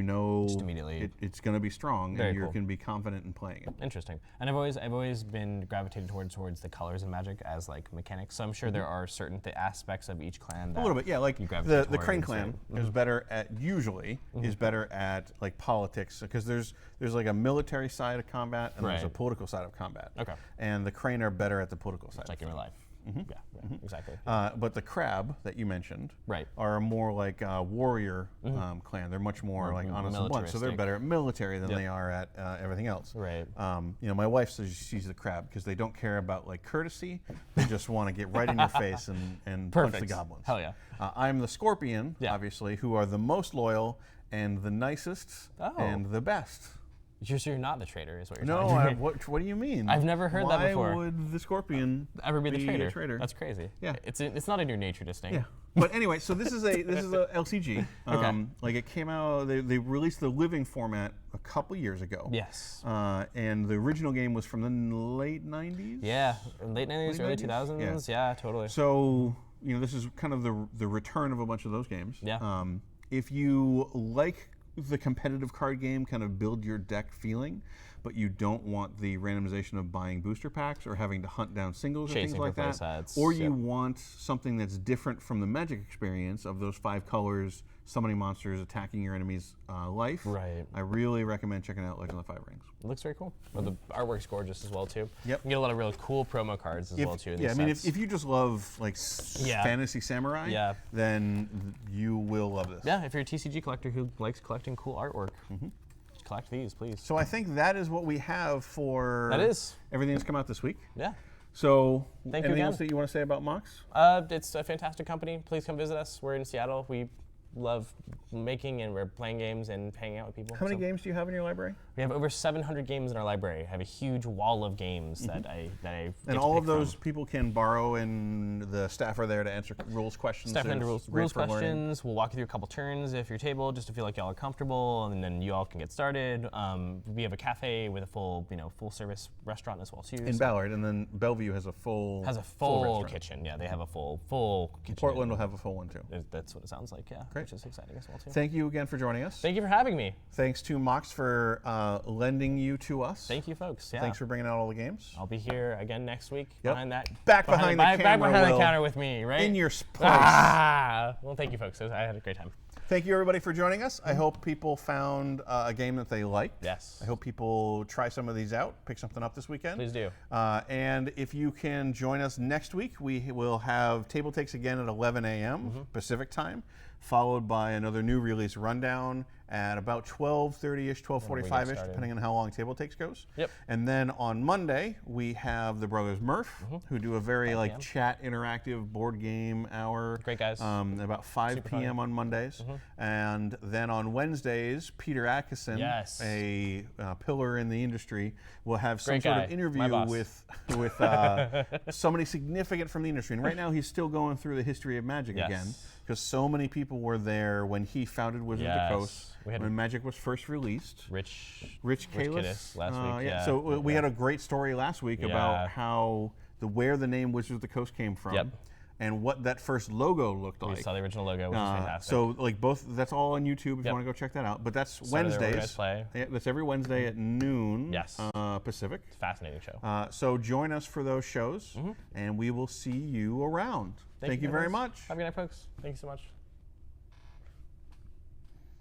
just immediately it's going to be strong and you can be confident in playing it. Interesting. And I've always been gravitated towards the colors of Magic as like mechanics. So I'm sure there are certain aspects of each clan that a little bit, yeah. Like the Crane clan is better at is better at like politics because there's like a military side of combat and there's a political side of combat. Okay. And the Crane are better at the political side. It's like in real life. Yeah, exactly. But the Crab that you mentioned are more like a warrior clan. They're much more like honest and blunt, so they're better at military than they are at everything else. Right. My wife says she's the Crab because they don't care about like courtesy. They just want to get right in your face and punch the goblins. Hell yeah. I'm the Scorpion, obviously, who are the most loyal and the nicest and the best. You're not the traitor, is what you're saying. No, what do you mean? I've never heard that before. Why would the Scorpion ever be the traitor? That's crazy. Yeah, it's not in your nature to stink. Yeah, but anyway, so this is a LCG. Like it came out. They released the living format a couple years ago. Yes. And the original game was from the late '90s. Yeah, late '90s, early 2000s. Yeah, totally. So this is kind of the return of a bunch of those games. Yeah. If you like the competitive card game kind of build your deck feeling, but you don't want the randomization of buying booster packs or having to hunt down singles or things like that. Sets. Or you want something that's different from the Magic experience of those 5 colors, summoning monsters, attacking your enemy's life. Right. I really recommend checking out Legend of the Five Rings. It looks very cool. Well, the artwork's gorgeous as well too. Yep. You can get a lot of really cool promo cards as well too. In Yeah, these I mean, sets. if you just love like fantasy samurai, then you will love this. Yeah, if you're a TCG collector who likes collecting cool artwork, collect these, please. So I think that is what we have for everything that's come out this week. Yeah. So Thank you anything again. else that you want to say about Mox? It's a fantastic company. Please come visit us. We're in Seattle. We love making and we're playing games and hanging out with people. How many games do you have in your library? We have over 700 games in our library. I have a huge wall of games that I and all of those people can borrow, and the staff are there to answer rules questions. Staff answer rules questions. We'll walk you through a couple turns if you're table, just to feel like y'all are comfortable, and then you all can get started. We have a cafe with a full, full service restaurant as well too. In Ballard, and then Bellevue has a full kitchen. Yeah, they have a full kitchen. Portland will have a full one too. That's what it sounds like. Yeah, great. Which is exciting as well too. Thank you again for joining us. Thank you for having me. Thanks to Mox for lending you to us. Thank you, folks. Yeah. Thanks for bringing out all the games. I'll be here again next week. Behind the counter with me, right? In your place. Well, thank you, folks. I had a great time. Thank you, everybody, for joining us. I hope people found a game that they liked. Yes. I hope people try some of these out, pick something up this weekend. Please do. And if you can join us next week, we will have Table Takes again at 11 a.m. Pacific time, followed by another new release rundown at about 12:30-ish, 12:45-ish, depending on how long Table Takes goes. Yep. And then on Monday, we have the Brothers Murph, who do a very chat interactive board game hour. Great guys. About 5 p.m. on Mondays. And then on Wednesdays, Peter Atkinson, a pillar in the industry, will have some sort of interview with somebody significant from the industry. And right now, he's still going through the history of Magic again, because so many people were there when he founded Wizards of the Coast, when Magic was first released. Rich Kalis last week. So we had a great story last week about how where the name Wizards of the Coast came from. And what that first logo looked like. We saw the original logo, which is fantastic. So that's all on YouTube if you want to go check that out. But that's Wednesdays. That's every Wednesday at noon Pacific. It's a fascinating show. So join us for those shows, and we will see you around. Thank you very much. Have a good night, folks. Thank you so much.